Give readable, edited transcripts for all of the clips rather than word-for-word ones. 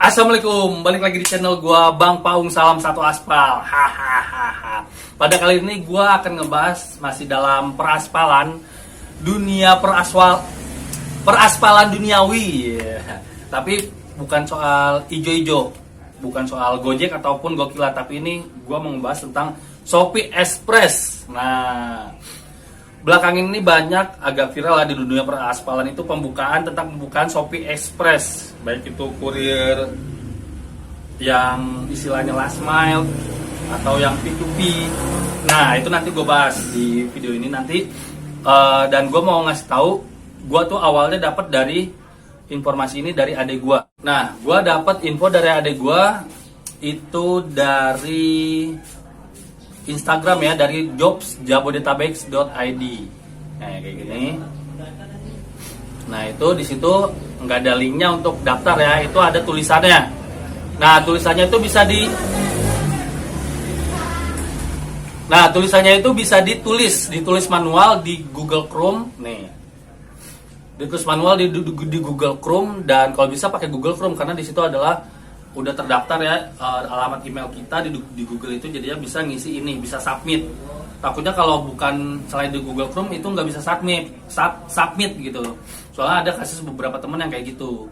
Assalamualaikum, balik lagi di channel gua Bang Paung, salam satu aspal. Hahaha. Pada kali ini gua akan ngebahas masih dalam peraspalan dunia peraspalan duniawi. Tapi bukan soal ijo-ijo, bukan soal Gojek ataupun Gokila, tapi ini gua mau ngebahas tentang Shopee Express. Nah, belakangan ini banyak agak viral lah di dunia peraspalan itu pembukaan Shopee Express, baik itu kurir yang istilahnya last mile atau yang P2P. Nah, itu nanti gue bahas di video ini nanti. Dan gue mau ngasih tahu, gue tuh awalnya dapat dari informasi ini dari adik gue. Nah, gue dapat info dari adik gue itu dari Instagram ya, dari jobsjabodetabek.id. Nah, kayak gini. Nah, itu di situ nggak ada linknya untuk daftar ya, itu ada tulisannya. Nah, tulisannya itu bisa ditulis manual di Google Chrome nih. Ditulis manual di Google Chrome, dan kalau bisa pakai Google Chrome karena di situ adalah udah terdaftar ya, alamat email kita di Google itu, jadinya bisa ngisi ini, bisa submit. Takutnya kalau bukan selain di Google Chrome itu nggak bisa submit gitu. Soalnya ada kasus beberapa temen yang kayak gitu.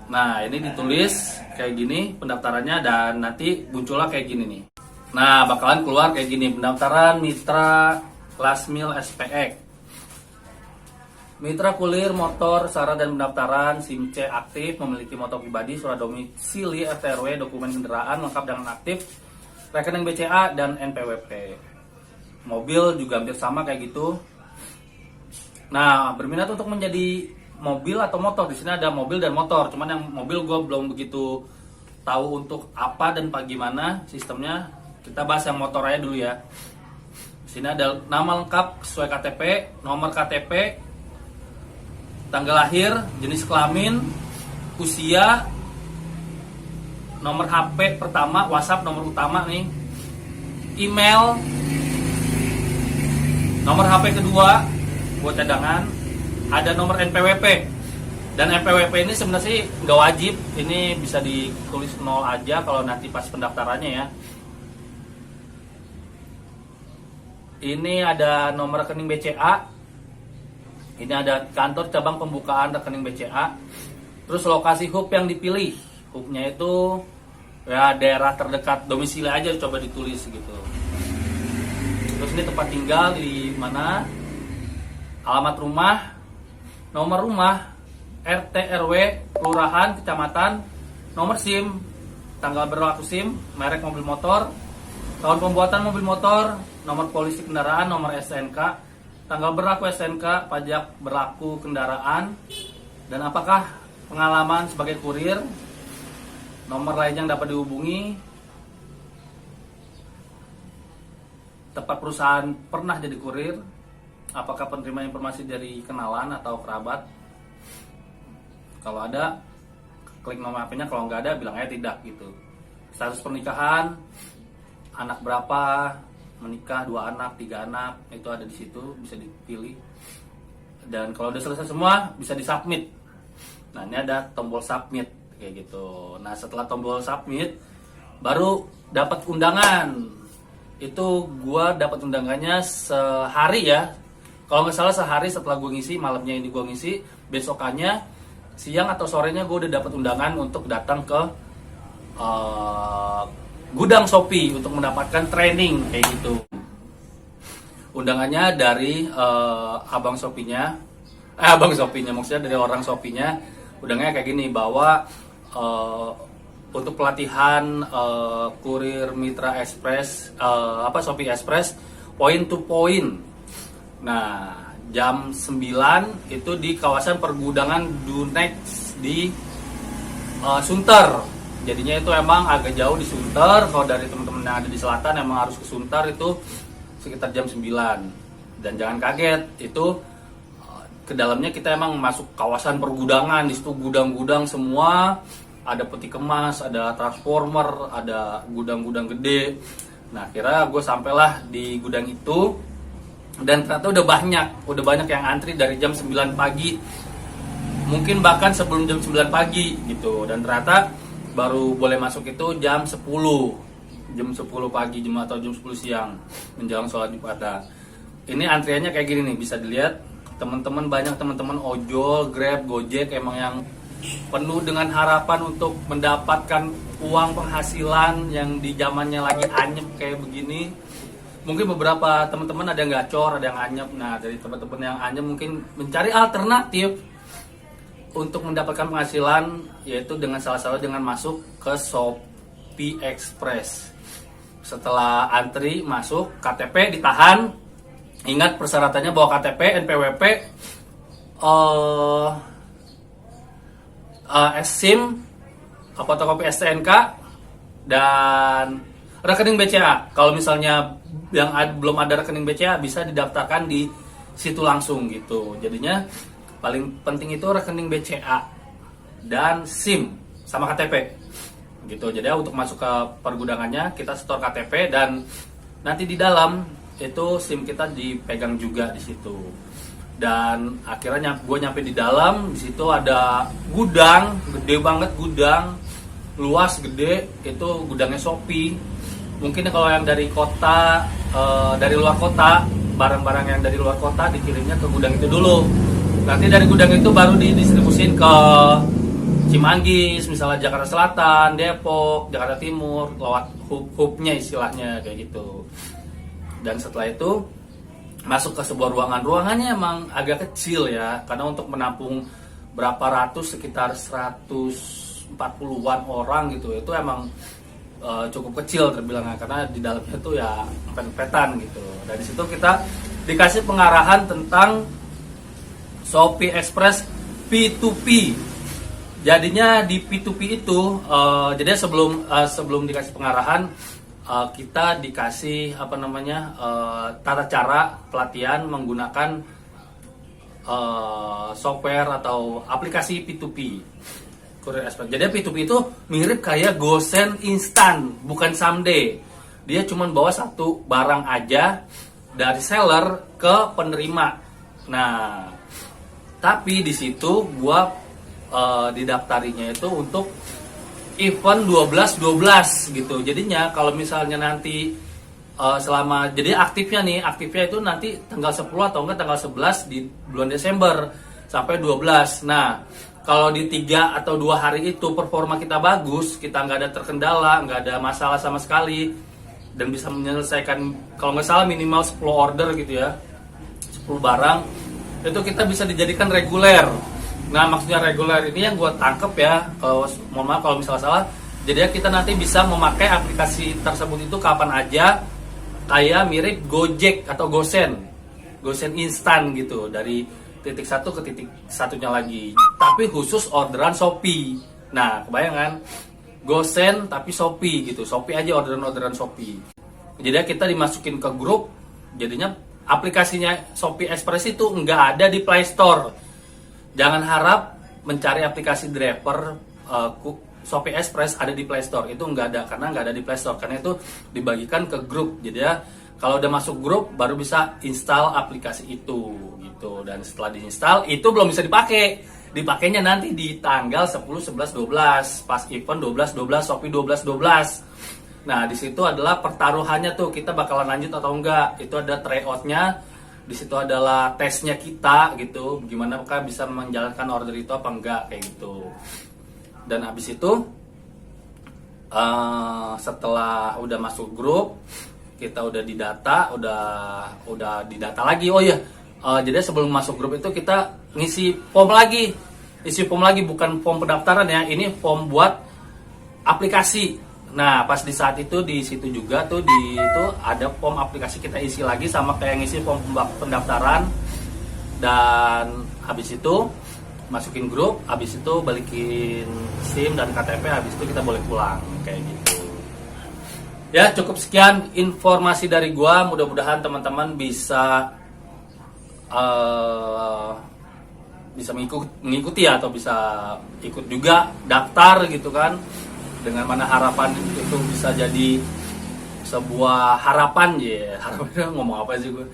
Nah, ini ditulis kayak gini pendaftarannya, dan nanti muncullah kayak gini nih. Nah, bakalan keluar kayak gini, pendaftaran mitra last mile SPX. Mitra kulir motor, syarat dan pendaftaran: SIM C aktif, memiliki motor pribadi, surat domisili, RT/RW, dokumen kendaraan lengkap dengan aktif, rekening BCA dan NPWP. Mobil juga hampir sama kayak gitu. Nah, berminat untuk menjadi mobil atau motor, di sini ada mobil dan motor. Cuman yang mobil gue belum begitu tahu untuk apa dan bagaimana sistemnya. Kita bahas yang motor aja dulu ya. Di sini ada nama lengkap sesuai KTP, nomor KTP, tanggal lahir, jenis kelamin, usia, nomor HP pertama, WhatsApp nomor utama nih, email, nomor HP kedua buat cadangan, ada nomor NPWP. Dan NPWP ini sebenarnya sih nggak wajib, ini bisa ditulis 0 aja kalau nanti pas pendaftarannya ya. Ini ada nomor rekening BCA. Ini ada kantor cabang pembukaan rekening BCA. Terus lokasi hub yang dipilih. Hubnya itu ya daerah terdekat domisili aja, coba ditulis gitu. Terus ini tempat tinggal di mana, alamat rumah, nomor rumah, RT RW, kelurahan, kecamatan, nomor SIM, tanggal berlaku SIM, merek mobil motor, tahun pembuatan mobil motor, nomor polisi kendaraan, nomor SNK, tanggal berlaku SNK, pajak berlaku kendaraan, dan apakah pengalaman sebagai kurir, nomor lain yang dapat dihubungi, tempat perusahaan pernah jadi kurir, apakah penerima informasi dari kenalan atau kerabat. Kalau ada, klik nomor HP-nya, kalau nggak ada bilang aja tidak gitu. Status pernikahan, anak berapa, menikah 2 anak, 3 anak, itu ada di situ, bisa dipilih. Dan kalau udah selesai semua bisa disubmit. Nah, ini ada tombol submit kayak gitu. Nah, setelah tombol submit baru dapat undangan. Itu gua dapat undangannya sehari ya. Kalau nggak salah sehari setelah gua ngisi, malamnya ini gua ngisi, besokannya siang atau sorenya gua udah dapat undangan untuk datang ke gudang Shopee untuk mendapatkan training kayak gitu. Undangannya dari abang Shopee-nya, maksudnya dari orang Shopee-nya. Undangannya kayak gini, bahwa untuk pelatihan kurir mitra Express, Shopee Express point to point. Nah, jam 9 itu di kawasan pergudangan Dunex di Sunter. Jadinya itu emang agak jauh di Sunter. Kalau dari teman-teman yang ada di selatan emang harus ke Sunter, itu sekitar jam 9. Dan jangan kaget, itu ke dalamnya kita emang masuk kawasan pergudangan. Di situ gudang-gudang semua, ada peti kemas, ada transformer, ada gudang-gudang gede. Nah, akhirnya gue sampailah di gudang itu, dan ternyata udah banyak yang antri dari jam 9 pagi. Mungkin bahkan sebelum jam 9 pagi gitu. Dan ternyata baru boleh masuk itu jam 10 pagi atau jam 10 siang menjelang sholat Jumat. Ini antriannya kayak gini nih, bisa dilihat teman-teman, banyak teman-teman ojol, Grab, Gojek emang yang penuh dengan harapan untuk mendapatkan uang penghasilan yang di zamannya lagi anyep kayak begini. Mungkin beberapa teman-teman ada yang gacor, ada yang anyep. Nah, dari teman-teman yang anyep mungkin mencari alternatif untuk mendapatkan penghasilan, yaitu dengan salah satu dengan masuk ke Shopee Express. Setelah antri masuk, KTP ditahan. Ingat persyaratannya bawa KTP, NPWP, SIM, fotokopi STNK, dan rekening BCA. Kalau misalnya yang belum ada rekening BCA bisa didaftarkan di situ langsung gitu. Jadinya paling penting itu rekening BCA dan SIM sama KTP gitu. Jadi untuk masuk ke pergudangannya kita setor KTP dan nanti di dalam itu SIM kita dipegang juga di situ. Dan akhirnya gue nyampe di dalam, di situ ada gudang, gede banget gudang, luas gede, itu gudangnya Shopee. Mungkin kalau yang dari kota, dari luar kota, barang-barang yang dari luar kota dikirimnya ke gudang itu dulu. Nanti dari gudang itu baru didistribusin ke Cimanggis, misalnya Jakarta Selatan, Depok, Jakarta Timur, lewat hub-hubnya istilahnya kayak gitu. Dan setelah itu masuk ke sebuah ruangan. Ruangannya emang agak kecil ya, karena untuk menampung berapa ratus, sekitar 140-an orang gitu. Itu emang cukup kecil terbilang, karena di dalamnya tuh ya empet-empetan gitu. Dari situ kita dikasih pengarahan tentang Shopee Express P2P. Jadinya di P2P itu, jadi sebelum dikasih pengarahan, kita dikasih tata cara pelatihan menggunakan software atau aplikasi P2P, Courier Express. Jadi P2P itu mirip kayak GoSend instan, bukan someday. Dia cuma bawa satu barang aja dari seller ke penerima. Nah, tapi di situ gua didaftarinya itu untuk event 12-12 gitu. Jadinya kalau misalnya nanti jadi aktifnya itu nanti tanggal 10 atau enggak tanggal 11 di bulan Desember sampai 12. Nah, kalau di 3 atau 2 hari itu performa kita bagus, kita nggak ada terkendala, nggak ada masalah sama sekali, dan bisa menyelesaikan kalau nggak salah minimal 10 order gitu ya, 10 barang, itu kita bisa dijadikan reguler. Nah, maksudnya reguler ini yang gue tangkep ya, mohon maaf kalau misalnya salah. Jadi kita nanti bisa memakai aplikasi tersebut itu kapan aja, kayak mirip Gojek atau GoSend instan gitu, dari titik satu ke titik satunya lagi. Tapi khusus orderan Shopee. Nah, kebayang kan? GoSend tapi Shopee gitu, Shopee aja, orderan Shopee. Jadi kita dimasukin ke grup, jadinya aplikasinya Shopee Express itu nggak ada di Play Store. Jangan harap mencari aplikasi driver Shopee Express ada di Play Store. Itu nggak ada, karena nggak ada di Play Store, karena itu dibagikan ke grup. Jadi ya kalau udah masuk grup baru bisa install aplikasi itu gitu. Dan setelah diinstal itu belum bisa dipakai. Dipakainya nanti di tanggal 10, 11, 12 pas event 12-12 Shopee 12-12. Nah, di situ adalah pertaruhannya tuh, kita bakalan lanjut atau enggak. Itu ada tryout-nya. Di situ adalah tesnya kita gitu, gimana apakah bisa menjalankan order itu apa enggak kayak gitu. Dan habis itu setelah udah masuk grup, kita udah didata, udah didata lagi. Oh iya, jadi sebelum masuk grup itu kita ngisi form lagi, bukan form pendaftaran ya, ini form buat aplikasi. Nah, pas di saat itu di situ juga tuh itu ada form aplikasi, kita isi lagi sama kayak ngisi form pendaftaran. Dan habis itu masukin grup, habis itu balikin SIM dan KTP, habis itu kita boleh pulang kayak gitu. Ya, cukup sekian informasi dari gua. Mudah-mudahan teman-teman bisa mengikuti atau bisa ikut juga daftar gitu kan. Dengan mana harapan itu bisa jadi sebuah harapan ya. Harapan ngomong apa sih gue?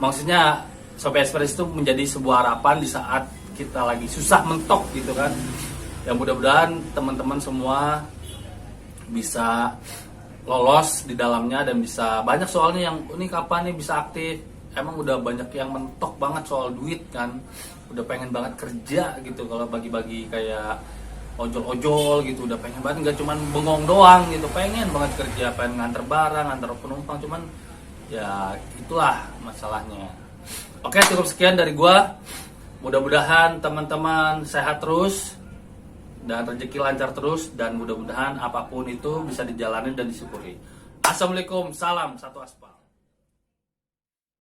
Maksudnya Shopee Express itu menjadi sebuah harapan di saat kita lagi susah mentok gitu kan. Ya mudah-mudahan teman-teman semua bisa lolos di dalamnya dan bisa banyak soalnya yang ini kapan nih bisa aktif. Emang udah banyak yang mentok banget soal duit kan, udah pengen banget kerja gitu. Kalau bagi-bagi kayak ojol-ojol gitu udah pengen banget, nggak cuman bengong doang gitu, pengen banget kerja, pengen nganter barang, nganter penumpang, cuman ya itulah masalahnya. Oke, cukup sekian dari gua. Mudah-mudahan teman-teman sehat terus dan rezeki lancar terus, dan mudah-mudahan apapun itu bisa dijalani dan disyukuri. Assalamualaikum, salam satu aspal.